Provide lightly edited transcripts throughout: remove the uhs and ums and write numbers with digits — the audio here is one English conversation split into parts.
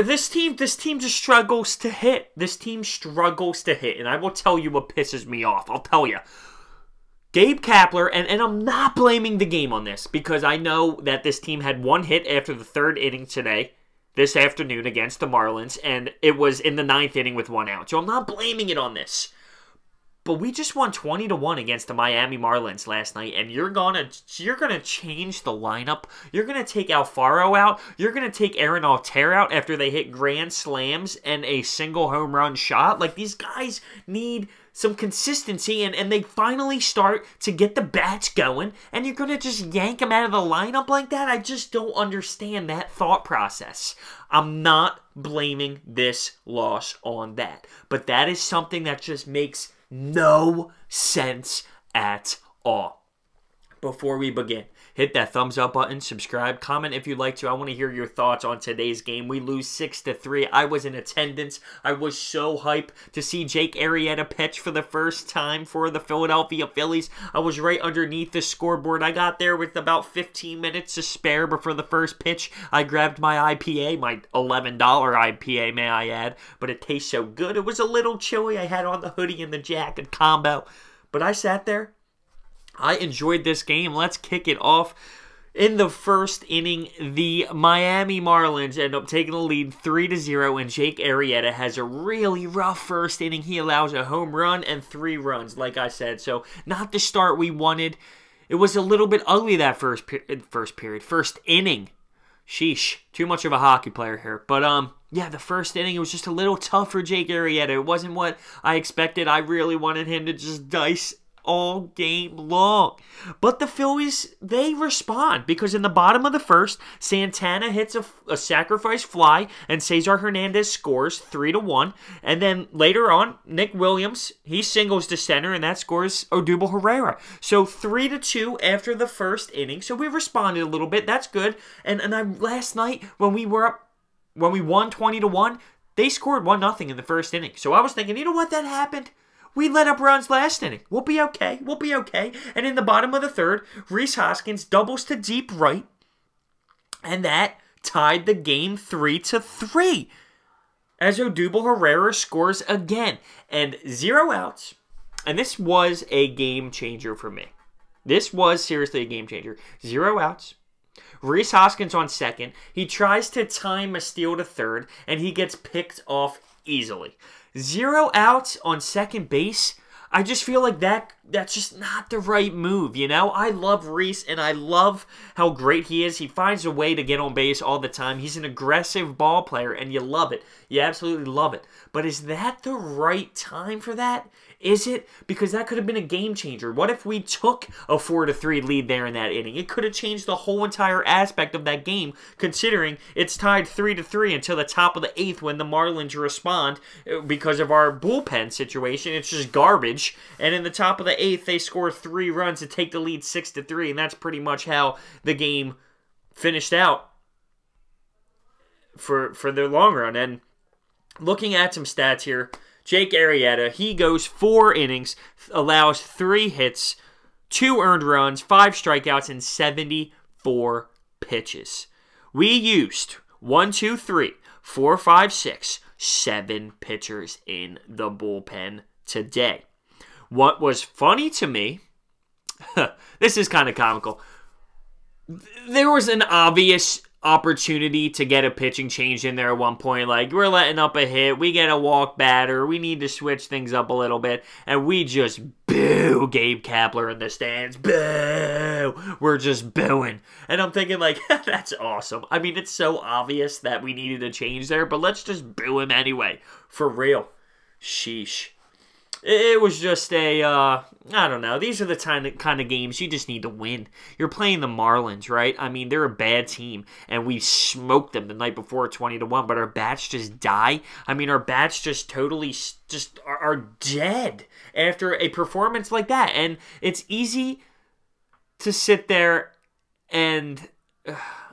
this team just struggles to hit. This team struggles to hit, and I will tell you what pisses me off. I'll tell you. Gabe Kapler, and I'm not blaming the game on this, because I know that this team had one hit after the 3rd inning today, this afternoon against the Marlins, and it was in the 9th inning with 1 out. So I'm not blaming it on this. But we just won 20-1 against the Miami Marlins last night, and you're gonna change the lineup. You're gonna take Alfaro out. You're gonna take Aaron Altherr out after they hit grand slams and a single home run shot. Like, these guys need some consistency, and they finally start to get the bats going, and you're gonna just yank them out of the lineup like that? I just don't understand that thought process. I'm not blaming this loss on that, but that is something that just makes no sense at all. Before we begin, hit that thumbs up button, subscribe, comment if you'd like to. I want to hear your thoughts on today's game. We lose 6-3. I was in attendance. I was so hyped to see Jake Arrieta pitch for the first time for the Philadelphia Phillies. I was right underneath the scoreboard. I got there with about 15 minutes to spare before the first pitch. I grabbed my IPA, my $11 IPA, may I add, but it tastes so good. It was a little chilly. I had on the hoodie and the jacket combo, but I sat there. I enjoyed this game. Let's kick it off. In the first inning, the Miami Marlins end up taking the lead 3-0, and Jake Arrieta has a really rough first inning. He allows a home run and 3 runs, like I said. So, not the start we wanted. It was a little bit ugly that first inning. Sheesh, too much of a hockey player here. But, yeah, the first inning, it was just a little tough for Jake Arrieta. It wasn't what I expected. I really wanted him to just dice all game long. But the Phillies, they respond, because in the bottom of the first, Santana hits a sacrifice fly and Cesar Hernandez scores 3-1. And then later on, Nick Williams, he singles to center, and that scores Odubel Herrera. So 3-2 after the first inning. So we responded a little bit. That's good. And last night when we won 20-1, they scored 1-0 in the first inning. So I was thinking, you know what, that happened? We let up runs last inning. We'll be okay. We'll be okay. And in the bottom of the third, Rhys Hoskins doubles to deep right. And that tied the game 3-3. As Odubel Herrera scores again. And 0 outs. And this was a game changer for me. This was seriously a game changer. 0 outs. Rhys Hoskins on second. He tries to time a steal to third. And he gets picked off easily. 0 outs on second base. I just feel like that's just not the right move, you know? I love Rhys, and I love how great he is. He finds a way to get on base all the time. He's an aggressive ball player, and you love it. You absolutely love it. But is that the right time for that? Is it? Because that could have been a game changer. What if we took a 4-3 lead there in that inning? It could have changed the whole entire aspect of that game, considering it's tied 3-3 until the top of the 8th when the Marlins respond because of our bullpen situation. It's just garbage. And in the top of the 8th, they score 3 runs to take the lead 6-3, and that's pretty much how the game finished out for the long run. And looking at some stats here, Jake Arrieta, he goes 4 innings, allows 3 hits, 2 earned runs, 5 strikeouts, and 74 pitches. We used 1, 2, 3, 4, 5, 6, 7 pitchers in the bullpen today. What was funny to me, this is kind of comical, there was an obvious opportunity to get a pitching change in there at one point. Like, we're letting up a hit, we get a walk batter, we need to switch things up a little bit, and we just boo Gabe Kapler in the stands. Boo! We're just booing. And I'm thinking, like, that's awesome. I mean, it's so obvious that we needed a change there, but let's just boo him anyway. For real. Sheesh. It was just a, I don't know. These are the kind of games you just need to win. You're playing the Marlins, right? I mean, they're a bad team, and we smoked them the night before 20-1, but our bats just die. I mean, our bats just totally just are dead after a performance like that. And it's easy to sit there and,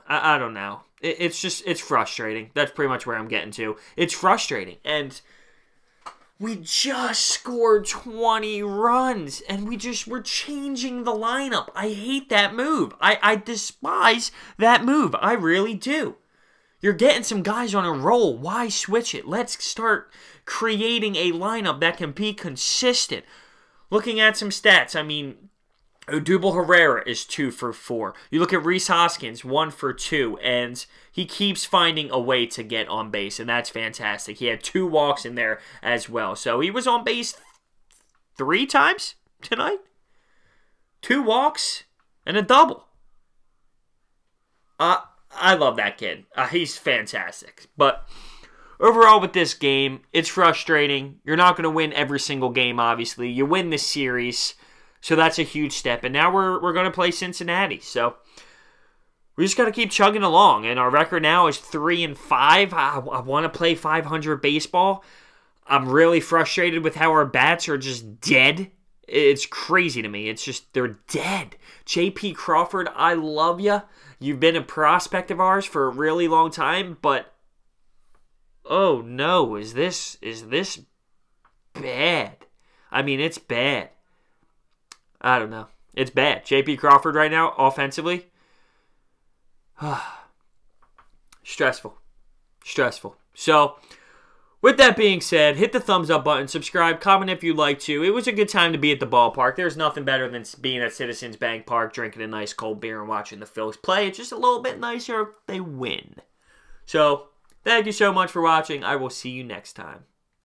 I don't know. It's frustrating. That's pretty much where I'm getting to. It's frustrating, and we just scored 20 runs, and we're changing the lineup. I hate that move. I despise that move. I really do. You're getting some guys on a roll. Why switch it? Let's start creating a lineup that can be consistent. Looking at some stats, I mean, Odubel Herrera is 2 for 4. You look at Rhys Hoskins, 1 for 2, and he keeps finding a way to get on base, and that's fantastic. He had 2 walks in there as well. So he was on base 3 times tonight. 2 walks and a double. I love that kid. He's fantastic. But overall with this game, it's frustrating. You're not going to win every single game, obviously. You win this series, so that's a huge step. And now we're going to play Cincinnati. So we just got to keep chugging along. And our record now is 3-5. I want to play 500 baseball. I'm really frustrated with how our bats are just dead. It's crazy to me. It's just, they're dead. J.P. Crawford, I love you. You've been a prospect of ours for a really long time, but oh no, is this bad? I mean, it's bad. I don't know. It's bad. J.P. Crawford right now, offensively. Stressful. So, with that being said, hit the thumbs up button, subscribe, comment if you'd like to. It was a good time to be at the ballpark. There's nothing better than being at Citizens Bank Park, drinking a nice cold beer and watching the Phillies play. It's just a little bit nicer if they win. So, thank you so much for watching. I will see you next time.